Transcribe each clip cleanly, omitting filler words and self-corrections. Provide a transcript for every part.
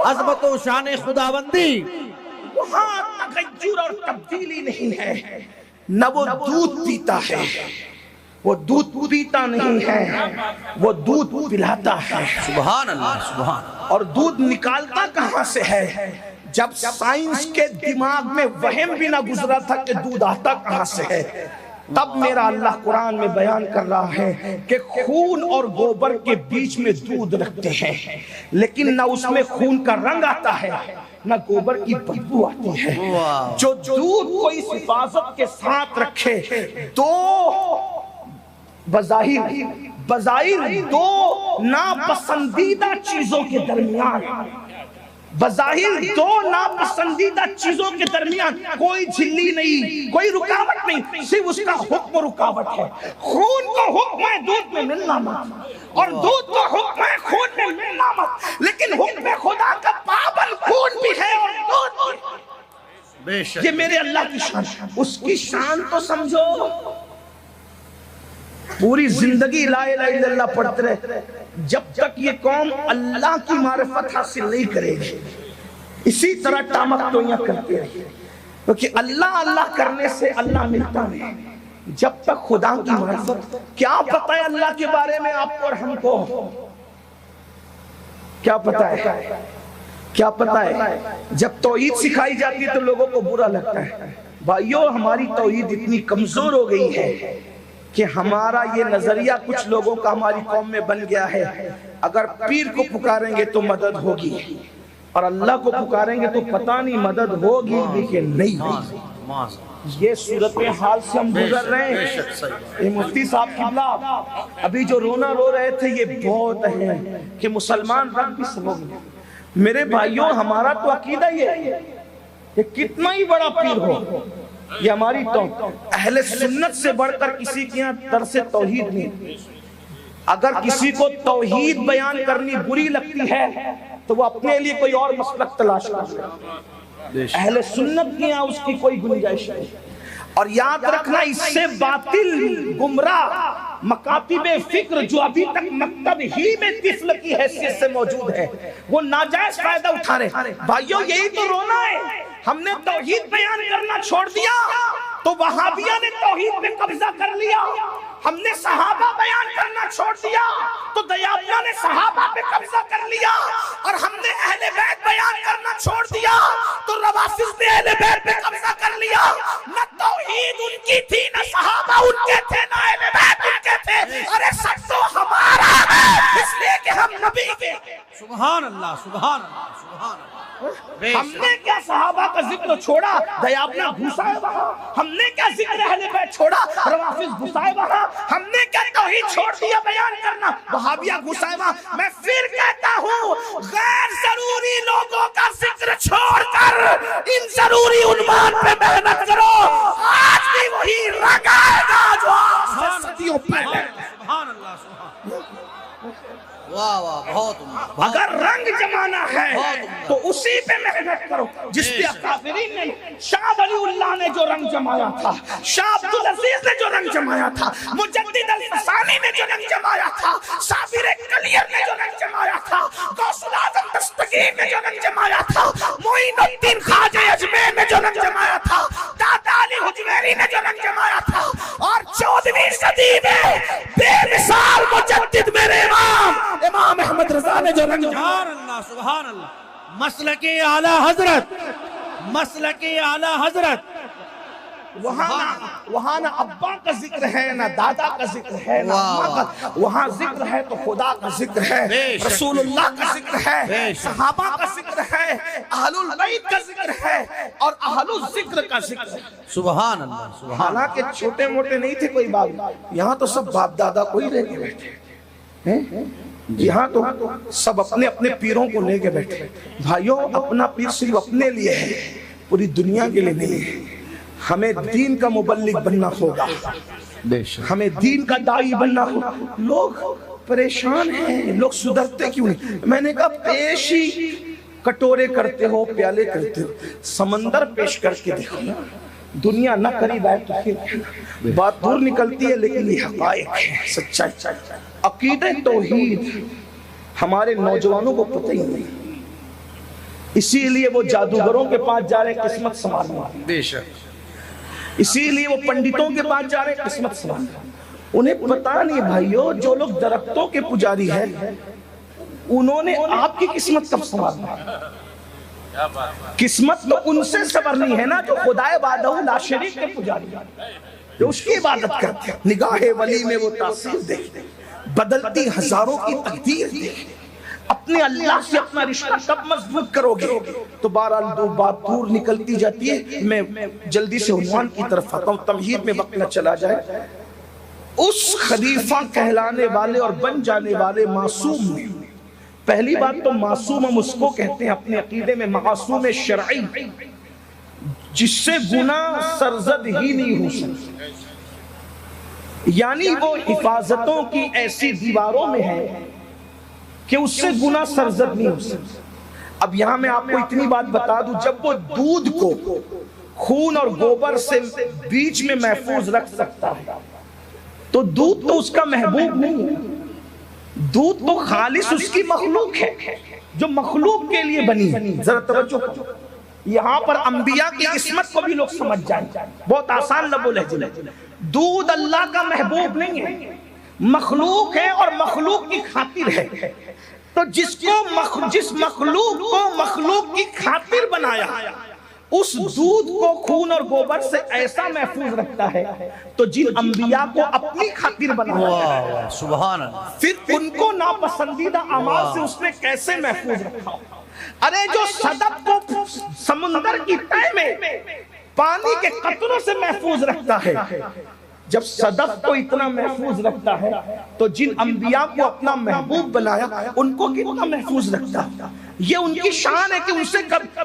عظمت و شان خداوندی، وہاں تغیر اور تبدیلی نہیں ہے، نہ وہ دودھ پیتا ہے، وہ دودھ پیتا نہیں ہے، وہ دودھ پلاتا ہے۔ سبحان اللہ، سبحان اللہ۔ اور دودھ نکالتا کہاں سے ہے؟ جب سائنس کے دماغ میں وہم بھی نہ گزرا تھا کہ دودھ آتا کہاں سے ہے، تب میرا اللہ قرآن میں بیان کر رہا ہے کہ خون اور گوبر کے بیچ میں دودھ رکھتے ہیں، لیکن نہ اس میں خون کا رنگ آتا ہے نہ گوبر کی بدبو آتی ہے۔ جو دودھ کو اس حفاظت کے ساتھ رکھے، دو بظاہر دو ناپسندیدہ چیزوں کے درمیان، بظاہر دو ناپسندیدہ چیزوں کے درمیان کوئی جھلی نہیں، کوئی رکاوٹ نہیں، صرف اس کا حکم رکاوٹ ہے۔ خون کو حکم ہے دودھ میں ملنا مت، اور دودھ کو حکم ہے خون میں ملنا مت، لیکن حکم خدا کا پابند خون بھی ہے اور دودھ بے شک۔ یہ میرے اللہ کی شان، اس کی شان تو سمجھو۔ پوری زندگی لا الہ الا اللہ پڑھتے رہے، جب تک یہ قوم اللہ کی معرفت حاصل نہیں کرے گی، اسی طرح ٹامکٹوئیاں کرتے رہے، کیونکہ اللہ اللہ کرنے سے اللہ ملتا نہیں۔ جب تک خدا کی معرفت، کیا پتہ ہے اللہ کے بارے میں آپ کو اور ہم کو؟ کیا پتہ ہے؟ کیا پتہ ہے؟ جب توحید سکھائی جاتی ہے تو لوگوں کو برا لگتا ہے۔ بھائیو، ہماری توحید اتنی کمزور ہو گئی ہے کہ ہمارا یہ نظریہ کچھ لوگوں کا ہماری قوم میں بن گیا ہے، اگر پیر کو پکاریں گے تو مدد ہوگی، اور اللہ کو پکاریں گے تو پتہ نہیں مدد ہوگی بھی کہ نہیں۔ یہ صورتحال سے ہم گزر رہے ہیں۔ یہ مفتی صاحب قبلہ ابھی جو رونا رو رہے تھے، یہ بہت ہے کہ مسلمان رنگ بھی سمجھ گئے۔ میرے بھائیوں، ہمارا تو عقیدہ یہ ہے کہ کتنا ہی بڑا پیر ہو، یہ ہماری اہل سنت سے بڑھ کر کسی کے یہاں درس توحید نہیں۔ اگر کسی کو توحید بیان کرنی بری لگتی ہے تو وہ اپنے لیے کوئی اور مسلک تلاش کرے، اہل سنت کے یہاں اس کی کوئی گنجائش نہیں۔ اور یاد رکھنا، اس سے باطل گمراہ مکاتب فکر جو ابھی تک مکتب ہی میں طفل کی حیثیت سے موجود ہے، وہ ناجائز فائدہ اٹھا رہے۔ بھائیو، یہی تو رونا ہے۔ ہم نے توحید بیان کرنا چھوڑ دیا تو وہابیہ نے توحید پہ قبضہ کر لیا۔ ہم نے صحابہ بیان کرنا چھوڑ دیا تو دیابیہ نے صحابہ پہ قبضہ کر لیا، اور ہم نے اہل بیت بیان کرنا چھوڑ دیا تو روافض نے اہل بیت پہ قبضہ کر لیا۔ نہ توحید ان کی تھی، نہ صحابہ ان کے تھے، نہ اہل بیت ان کے تھے۔ ارے سب تو ہمارا ہے، اس لیے کہ ہم نبی کے۔ سبحان اللہ، سبحان اللہ، سبحان اللہ۔ ہم نے کیا صحابہ کا ذکر چھوڑا، دیابیہ گھسائے وہاں؟ ہم نے کیا ذکر اہل بیت چھوڑا، روافض گھسائے وہاں؟ ہم نے کیا توحید چھوڑ دیا بیان کرنا، وہابیہ گھسائے وہاں؟ میں پھر کہتا ہوں، غیر ضروری لوگوں کا ذکر چھوڑ کر ان ضروری عنوان پہ محنت کرو، آج بھی وہی رنگ آئے گا جو آج سے صدیوں پہلے۔ سبحان اللہ، سبحان اللہ۔ واہ واہ، بہت عمدہ۔ اگر رنگ جمانا ہے تو اسی پہ محنت کرو جس پہ اکابرین نے، شاہ ولی اللہ نے جو رنگ جمایا تھا، شاہ عبدالعزیز نے جو رنگ جمایا تھا، مجدد الفسانی نے جو رنگ جمایا تھا، صابر کلیر نے جو رنگ جمایا تھا، غوث الاعظم دستگیر نے جو رنگ جمایا تھا، معین الدین خواجہ اجمیر نے جو رنگ جمایا تھا، دادا علی حجویری نے جو رنگ جمایا تھا، اور 14ویں صدی میں بے مثال مجدد میرے امام احمد رضا نے جو رنگ جمایا۔ سبحان اللہ، سبحان اللہ۔ مسلک اعلی حضرت، مسلک اعلی حضرت۔ وہاں نہ ابا کا ذکر ہے، نہ دادا کا ذکر ہے، نہ اماں کا۔ وہاں ذکر ہے تو خدا کا ذکر ہے، رسول اللہ کا ذکر ہے، صحابہ کا ذکر ہے، اہل البیت کا ذکر ہے، اور اہل الذکر کا ذکر ہے۔ سبحان اللہ، سبحان اللہ۔ حالانکہ چھوٹے موٹے نہیں تھے کوئی بات، یہاں تو سب باپ دادا کو ہی لے کے بیٹھے ہیں، یہاں تو سب اپنے اپنے پیروں کو لے کے بیٹھے۔ بھائیوں، اپنا پیر صرف اپنے لیے ہے، پوری دنیا کے لیے نہیں ہے۔ ہمیں دین کا مبلغ بننا ہوگا، ہمیں دین کا داعی بننا ہوگا۔ لوگ پریشان ہیں، لوگ سدھرتے کیوں نہیں؟ میں نے کہا، پیش ہی کٹورے کرتے ہو، پیالے کرتے ہو، سمندر پیش کر کے دیکھو نا، دنیا نہ قریب آئے تو پھر بات دور نکلتی ہے، لیکن یہ حقائق ہے، سچائی۔ عقیدہ توحید ہمارے نوجوانوں کو پتہ ہی نہیں، اسی لیے وہ جادوگروں کے پاس جا رہے قسمت سنوارنے، بے شک، اسی لیے وہ پنڈتوں کے پاس جا رہے قسمت سنوارنے۔ انہیں پتا نہیں بھائیو، جو لوگ درختوں کے پجاری ہیں انہوں نے آپ کی قسمت کب سنوارنا ہے؟ قسمت تو ان سے سنورنی ہے نا جو خدائے وحدہ لا شریک کے پجاری ہیں، جو اس کی عبادت کرتے ہیں۔ نگاہ ولی میں وہ تاثیر دیکھتے ہیں، بدلتی ہزاروں کی تقدیر دیکھتے ہیں۔ اپنے اللہ سے اپنا رشتہ کب مضبوط کرو گے؟ تو بہرحال دو بات دور نکلتی جاتی ہے۔ میں جلدی سے عنوان کی طرف آتا ہوں، تمہید میں وقت نہ چلا جائے۔ اس خلیفہ کہلانے والے اور بن جانے والے معصوم میں پہلی بات تو معصوم ہم اس کو کہتے ہیں اپنے عقیدے میں معصوم شرعی، جس سے گناہ سرزد ہی نہیں ہو سکتا، یعنی وہ حفاظتوں کی ایسی دیواروں میں ہے کہ اس سے گناہ سرزد نہیں ہو سکتا۔ اب یہاں میں آپ کو اتنی بات بتا دوں، جب وہ دودھ کو خون اور گوبر سے بیچ میں محفوظ رکھ سکتا ہے تو دودھ تو اس کا محبوب نہیں ہے، دودھ تو خالص اس کی مخلوق ہے جو مخلوق کے لیے بنی ہے۔ ذرا توجہ کرو، یہاں پر انبیاء کی قسمت کو بھی لوگ سمجھ جائیں، بہت آسان لب و لہجے۔ دودھ اللہ کا محبوب نہیں ہے، مخلوق ہے اور مخلوق کی خاطر ہے۔ تو جس مخلوق کو مخلوق کی خاطر بنایا، اس دودھ کو خون اور گوبر سے ایسا محفوظ رکھتا ہے، تو جن انبیاء کو اپنی خاطر بنایا سبحان اللہ، پھر ان کو ناپسندیدہ اعمال سے اس نے کیسے محفوظ رکھا؟ ارے جو صدف کو سمندر کی تہہ میں پانی کے قطروں سے محفوظ رکھتا ہے، جب صدف کو اتنا محفوظ رکھتا ہے تو جن انبیاء کو اپنا محبوب بنایا ان کو کتنا محفوظ رکھتا ہے؟ یہ ان کی شان ہے کہ ان سے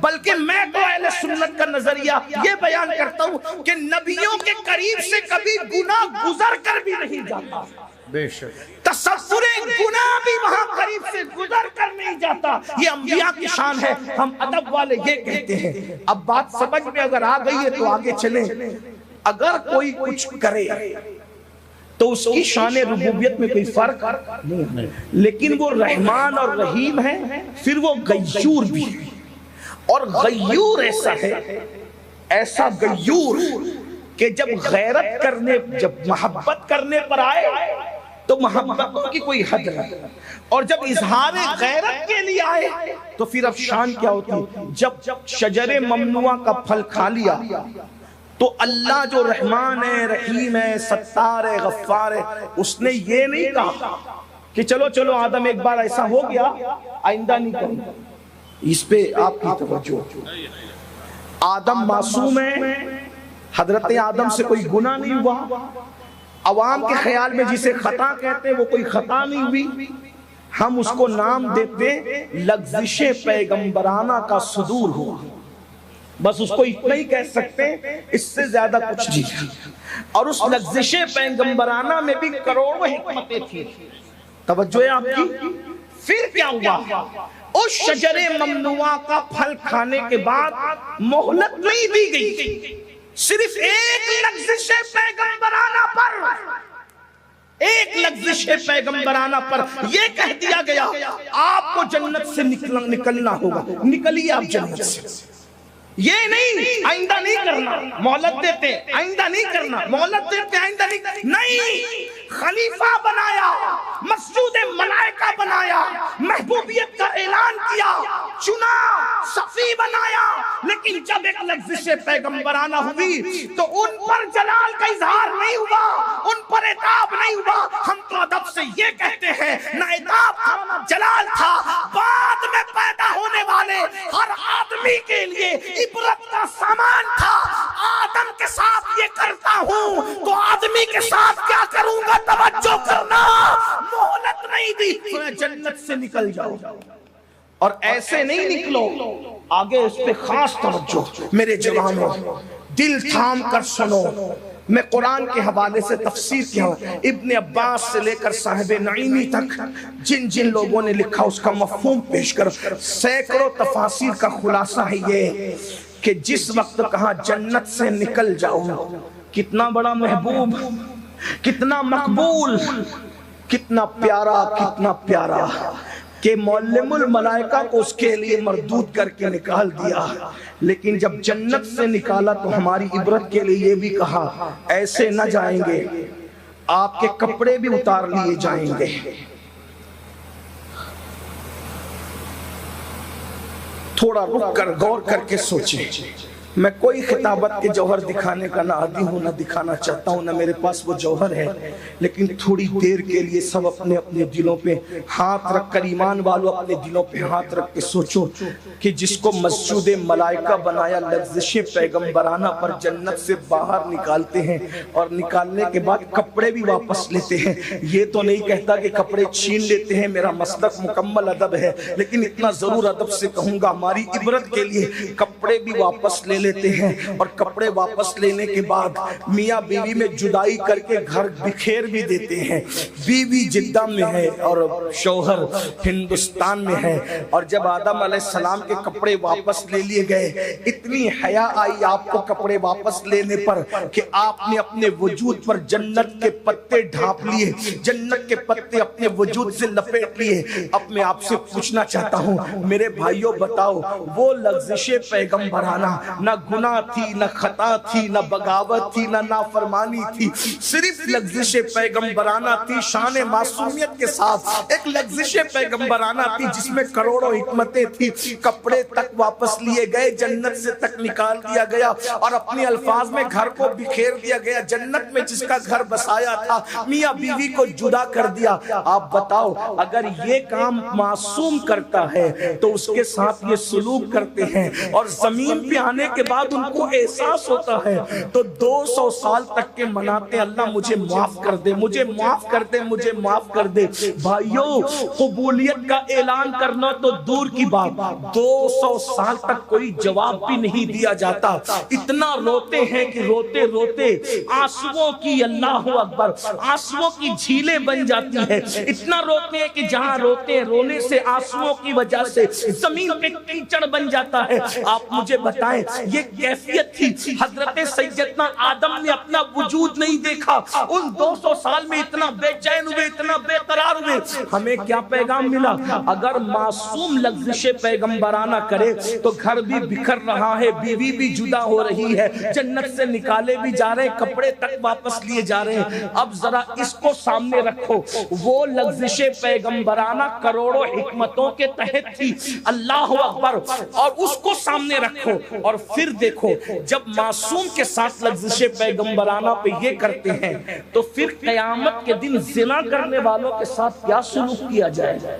بلکہ میں تو اہل سنت کا نظریہ یہ بیان کرتا ہوں کہ نبیوں کے قریب سے کبھی گناہ گزر کر بھی نہیں جاتا، بے شک، تصور گناہ بھی وہاں قریب سے گزر کر نہیں جاتا۔ یہ انبیاء کی شان ہے، ہم ادب والے یہ کہتے ہیں۔ اب بات سمجھ میں اگر آ گئی ہے تو آگے چلیں۔ اگر کوئی کچھ کرے تو اس کی شان ربوبیت میں کوئی فرق نہیں ہے، لیکن وہ رحمان اور رحیم ہے، پھر وہ غیور بھی ہے، اور غیور ایسا ہے، ایسا غیور کہ جب غیرت کرنے، جب محبت کرنے پر آئے تو محبت کی کوئی حد نہیں، اور جب اظہار غیرت کے لیے آئے تو پھر اب شان کیا ہوتی؟ جب شجر ممنوعہ کا پھل کھا لیا تو اللہ جو رحمان ہے، رحیم ہے، ستار ہے، غفار ہے، اس نے یہ نہیں کہا کہ چلو چلو آدم ایک بار ایسا ہو گیا آئندہ نہیں کریں گے۔ اس پہ آپ کی توجہ، آدم معصوم ہے، حضرت آدم سے کوئی گناہ نہیں ہوا، عوام کے خیال میں جسے خطا کہتے ہیں وہ کوئی خطا نہیں ہوئی، ہم اس کو نام دیتے لغزش پیغمبرانہ کا صدور ہوا، بس اس کو اتنا ہی کہہ سکتے ہیں، اس سے زیادہ کچھ نہیں۔ اور اس لغزش پیغمبرانہ میں بھی کروڑوں حکمتیں تھیں، توجہ ہے آپ کی۔ پھر کیا ہوا؟ اس شجر ممنوعہ کا پھل کھانے کے بعد مہلت نہیں دی گئی، صرف ایک لغزش پیغمبرانہ پر، ایک لغزش پیغمبرانہ پر یہ کہہ دیا گیا آپ کو جنت سے نکلنا ہوگا، نکلیے آپ جنت سے۔ یہ نہیں آئندہ نہیں کرنا، مہلت دیتے آئندہ نہیں کرنا، مہلت دیتے آئندہ نہیں، خلیفہ بنایا، مسجود ملائکہ بنایا، محبوبیت کا اعلان کیا، چنا، صفی بنایا، لیکن جب ایک لغزش پیغمبرانہ ہوئی تو ان پر جلال کا اظہار نہیں ہوا، ان پر عتاب نہیں ہوا۔ ہم تو ادب سے یہ کہتے ہیں نہ عتاب تھا نہ جلال تھا، بعد میں پیدا ہونے والے ہر آدمی کے لیے عبرت کا سامان تھا۔ آدم کے ساتھ یہ کرتا ہوں تو آدمی کے ساتھ کیا کروں گا؟ توجہ کرنا، مہلت نہیں دی، جنت سے نکل جاؤ، اور ایسے نہیں نکلو، آگے اس پہ خاص توجہ میرے جوانوں، دل تھام کر سنو۔ میں قرآن کے حوالے سے تفسیر کیا ہوں، ابن عباس سے لے کر صاحب نعیمی تک جن جن لوگوں نے لکھا اس کا مفہوم پیش کر، سینکڑوں تفاسیر کا خلاصہ ہے یہ کہ جس وقت کہا جنت سے نکل جاؤ، کتنا بڑا محبوب، کتنا مقبول، کتنا پیارا، کتنا پیارا، کہ معلم الملائکہ کو اس کے لیے مردود کر کے نکال دیا، لیکن جب جنت سے نکالا تو ہماری عبرت کے لیے یہ بھی کہا ایسے نہ جائیں گے، آپ کے کپڑے بھی اتار لیے جائیں گے۔ تھوڑا رک کر غور کر کے سوچیں، میں کوئی خطابت کے جوہر دکھانے کا نہ عادی ہوں، نہ دکھانا چاہتا ہوں، نہ میرے پاس وہ جوہر ہے، لیکن تھوڑی دیر کے لیے سب اپنے اپنے دلوں پہ ہاتھ رکھ کر، ایمان والو اپنے دلوں پہ ہاتھ رکھ کے سوچو کہ جس کو مسجود ملائکہ بنایا، لغزش پیغمبرانہ پر جنت سے باہر نکالتے ہیں اور نکالنے کے بعد کپڑے بھی واپس لیتے ہیں۔ یہ تو نہیں کہتا کہ کپڑے چھین لیتے ہیں، میرا مسلک مکمل ادب ہے، لیکن اتنا ضرور ادب سے کہوں گا ہماری عبرت کے لیے کپڑے بھی واپس لے لیتے ہیں، اور کپڑے واپس لینے کے بعد میاں بیوی میں جدائی کر کے گھر بکھیر بھی دیتے ہیں۔ بیوی جدہ میں ہے اور شوہر ہندوستان میں ہے، اور جب آدم علیہ السلام کے کپڑے واپس لے لیے گئے، اتنی حیا آئی آپ کو کپڑے واپس لینے پر کہ آپ نے اپنے وجود پر جنت کے پتے ڈھانپ لیے، جنت کے پتے اپنے وجود سے لپیٹ لیے۔ اب میں آپ سے پوچھنا چاہتا ہوں میرے بھائیوں، بتاؤ وہ لغزش پیغمبرانہ نہ گناہ تھی، نہ خطا تھی، نہ بغاوت تھی، نہ نافرمانی تھی، صرف لغزش پیغمبرانہ تھی، شان معصومیت کے ساتھ ایک لغزش پیغمبرانہ تھی جس میں کروڑوں حکمتیں تھی۔ کپڑے تک واپس لیے گئے، جنت سے تک نکال دیا گیا، اور اپنے الفاظ میں گھر کو بکھیر دیا گیا۔ جنت میں جس کا گھر بسایا تھا، میاں بیوی کو جدا کر دیا۔ آپ بتاؤ اگر یہ کام معصوم کرتا ہے تو اس کے ساتھ یہ سلوک کرتے ہیں، اور زمین پہ آنے کے بعد ان کو احساس ہوتا ہے تو 200 سال تک کے مناتے اللہ مجھے معاف کر دے، مجھے معاف کر دے، مجھے معاف کر دے۔ بھائیو، قبولیت کا اعلان کرنا تو دور کی بات، 200 سال تک کوئی جواب بھی نہیں دیا جاتا۔ اتنا روتے ہیں کہ روتے روتے آنسوؤں کی، اللہ اکبر، آنسوؤں کی جھیلیں بن جاتی ہیں۔ اتنا روتے ہیں کہ جہاں روتے ہیں، رونے سے آنسوؤں کی وجہ سے زمین پہ کیچڑ بن جاتا ہے۔ آپ مجھے بتائیں یہ کیفیت تھی؟ حضرت سیدنا آدم نے اپنا وجود نہیں دیکھا، ان 200 سال میں اتنا بے چین ہوئے، اتنا بے قرار ہوئے۔ ہمیں کیا پیغام ملا؟ اگر معصوم لغزش پیغمبرانہ کرے تو گھر بھی بکھر رہا ہے، بیوی بھی جدا ہو رہی ہے، جنت سے نکالے بھی جا رہے ہیں، کپڑے تک واپس لیے جا رہے ہیں۔ اب ذرا اس کو سامنے رکھو، وہ لغزش پیغمبرانہ کروڑوں حکمتوں کے تحت تھی، اللہ اکبر، اور اس کو سامنے رکھو اور پھر دیکھو جب معصوم کے ساتھ لغزش پیغمبرانہ پہ یہ کرتے ہیں تو پھر قیامت کے دن زنا کرنے والوں کے ساتھ کیا سلوک کیا جائے گا؟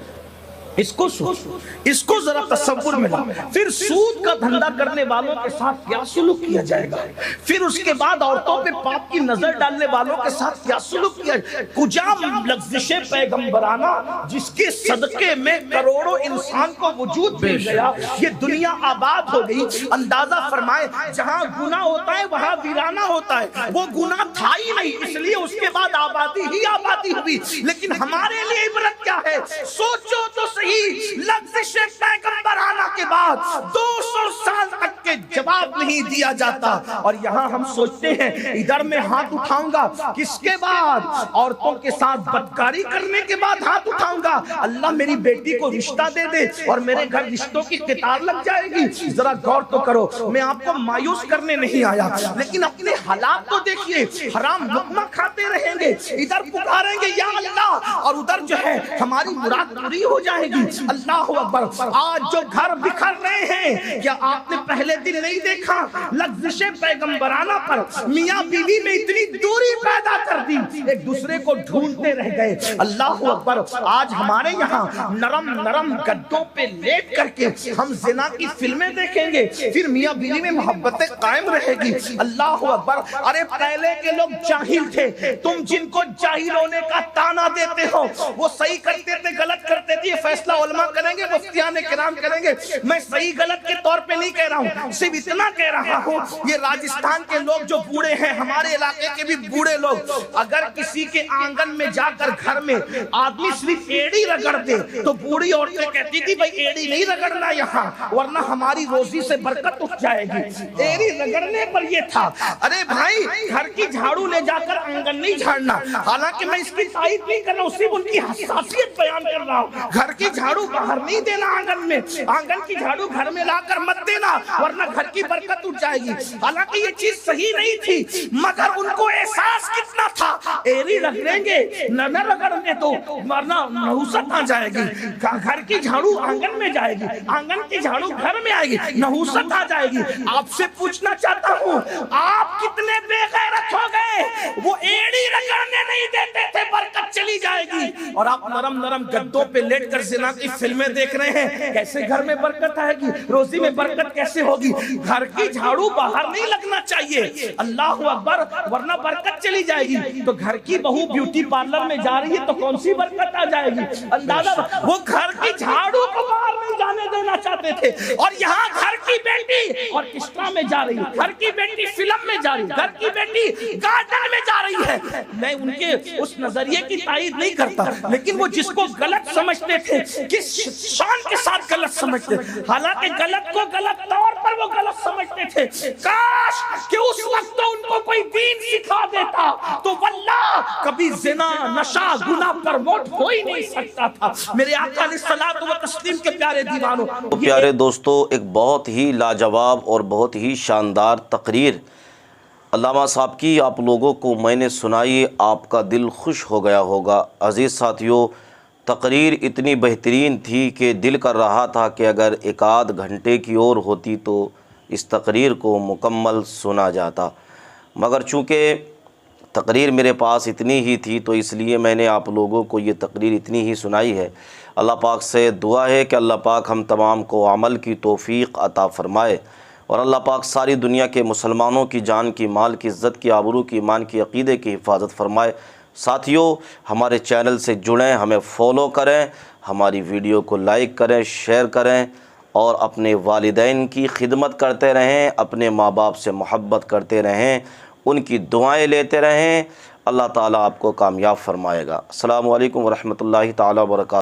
اس کو ذرا تصور میں لا۔ پھر سود کا دھندا کرنے والوں کے ساتھ کیا سلوک کیا جائے گا؟ پھر اس کے بعد عورتوں پہ پاپ کی نظر ڈالنے والوں کے ساتھ کیا سلوک کیا جائے گا؟ کجا لغزش پیغمبرانہ جس کے صدقے میں کروڑوں انسان کو وجود مل گیا، یہ دنیا آباد ہو گئی۔ اندازہ فرمائے جہاں گناہ ہوتا ہے وہاں ویرانہ ہوتا ہے، وہ گناہ تھا ہی نہیں، اس لیے اس کے بعد آبادی ہی آبادی ہوئی۔ لیکن ہمارے لیے عبرت کیا ہے؟ سوچو تو لغزش پیغمبرانہ کے بعد 200 سال تک کے جواب نہیں دیا جاتا، اور یہاں ہم سوچتے ہیں ادھر میں ہاتھ اٹھاؤں گا کس کے بعد؟ عورتوں کے ساتھ بدکاری کرنے کے بعد ہاتھ اٹھاؤں گا۔ اللہ میری بیٹی کو رشتہ دے دے اور میرے گھر رشتوں کی قطار لگ جائے گی۔ ذرا غور تو کرو، میں آپ کو مایوس کرنے نہیں آیا، لیکن اپنے حالات کو دیکھیے، حرام لقمہ کھاتے رہیں گے، ادھر پکاریں گے یا اللہ، اور ادھر جو ہے ہماری مراد پوری ہو جائے گی۔ اللہ اکبر۔ آج جو گھر بکھر رہے ہیں، کیا آپ نے پہلے دن نہیں دیکھا لغزش پیغمبرانہ پر میاں بیوی میں اتنی دوری پیدا کر دی، ایک دوسرے کو ڈھونڈتے رہ گئے۔ اللہ اکبر۔ آج ہمارے یہاں نرم نرم گدوں پہ لیٹ کر کے ہم زنا کی فلمیں دیکھیں گے، پھر میاں بیوی میں محبتیں قائم رہے گی۔ اللہ اکبر۔ ارے پہلے کے لوگ جاہل تھے، تم جن کو جاہل ہونے کا تانا دیتے ہو وہ صحیح کرتے تھے غلط کرتے تھے، فیصلہ علماء کریں گے، مفتیان کرام کریں گے، میں صحیح غلط غلط کے طور پہ نہیں کہہ رہا ہوں، صرف اتنا کہہ رہا ہوں یہ راجستھان کے لوگ جو بوڑھے ہیں، ہمارے علاقے کے بھی بوڑھے لوگ، اگر کسی کے آنگن میں جا کر گھر میں آدمی صرف ایڑی رگڑ دے تو بوڑھی عورتیں کہتی تھی بھائی ایڑی نہیں رگڑنا یہاں ورنہ ہماری روزی سے برکت اٹھ جائے گی، ایڑی رگڑنے پر یہ تھا۔ ارے بھائی گھر کی جھاڑو لے جا کر آنگن نہیں جھاڑنا، حالانکہ میں اس کی تائید نہیں کر رہا ہوں، صرف ان کی حساسیت بیان کر رہا ہوں۔ گھر کی جھاڑو باہر نہیں دینا آنگن میں، آنگن کی جھاڑو گھر میں لا کر مت دینا ورنہ گھر کی برکت اٹھ جائے گی۔ حالانکہ یہ چیز صحیح نہیں تھی، مگر ان کو احساس کتنا تھا، ایڑی رگڑیں گے نہ رگڑنے تو ورنہ نحوست آ جائے گی، گھر کی جھاڑو آنگن میں جائے گی، آنگن کی جھاڑو گھر میں آئے گی، نحوست آ جائے گی۔ آپ سے پوچھنا چاہتا ہوں آپ کتنے بے غیرت ہو گئے، وہ ایڑی رگڑنے نہیں دیتے تھے برکت چلی جائے گی، اور آپ نرم نرم گدوں پہ لیٹ کر زنا کی فلمیں دیکھ رہے ہیں، کیسے گھر میں برکت آئے گی، روزی میں برکت کیسے ہوگی۔ گھر کی جھاڑو باہر نہیں لگنا چاہیے، اللہ اکبر، ورنہ برکت چلی جائے گی۔ تو گھر کی بہو بیوٹی پارلر میں جا رہی ہے تو کون سی برکت آ جائے گی، اندازہ۔ وہ گھر کی جھاڑو کو باہر نہیں جانے دینا چاہتے تھے، اور یہاں گھر کی بیٹی آرکیسٹرا میں جا رہی ہے، گھر کی بیٹی فلم میں جا رہی ہے، گھر کی بیٹی گارڈن میں جا رہی ہے۔ میں ان کے اس نظریے کی تائید نہیں کرتا، لیکن وہ جس کو غلط سمجھتے تھے کس شان کے ساتھ غلط سمجھتے، حالانکہ غلط کو غلط طور پر وہ غلط سمجھتے تھے۔ کاش کہ اس وقت تو ان کو کوئی دین سکھا دیتا تو واللہ کبھی زنا نشہ گناہ پروموٹ ہو ہی نہیں سکتا تھا۔ میرے آقا علیہ الصلوۃ والتسلیم کے پیارے دیوانوں، پیارے دوستو، ایک بہت ہی لاجواب اور بہت ہی شاندار تقریر علامہ صاحب کی آپ لوگوں کو میں نے سنائی، آپ کا دل خوش ہو گیا ہوگا۔ عزیز ساتھیو، تقریر اتنی بہترین تھی کہ دل کر رہا تھا کہ اگر ایک آدھ گھنٹے کی اور ہوتی تو اس تقریر کو مکمل سنا جاتا، مگر چونکہ تقریر میرے پاس اتنی ہی تھی تو اس لیے میں نے آپ لوگوں کو یہ تقریر اتنی ہی سنائی ہے۔ اللہ پاک سے دعا ہے کہ اللہ پاک ہم تمام کو عمل کی توفیق عطا فرمائے، اور اللہ پاک ساری دنیا کے مسلمانوں کی جان کی، مال کی، عزت کی، آبرو کی، ایمان کی، عقیدے کی حفاظت فرمائے۔ ساتھیوں، ہمارے چینل سے جڑیں، ہمیں فالو کریں، ہماری ویڈیو کو لائک کریں، شیئر کریں، اور اپنے والدین کی خدمت کرتے رہیں، اپنے ماں باپ سے محبت کرتے رہیں، ان کی دعائیں لیتے رہیں۔ اللہ تعالیٰ آپ کو کامیاب فرمائے گا۔ السلام علیکم ورحمۃ اللہ تعالیٰ وبرکاتہ۔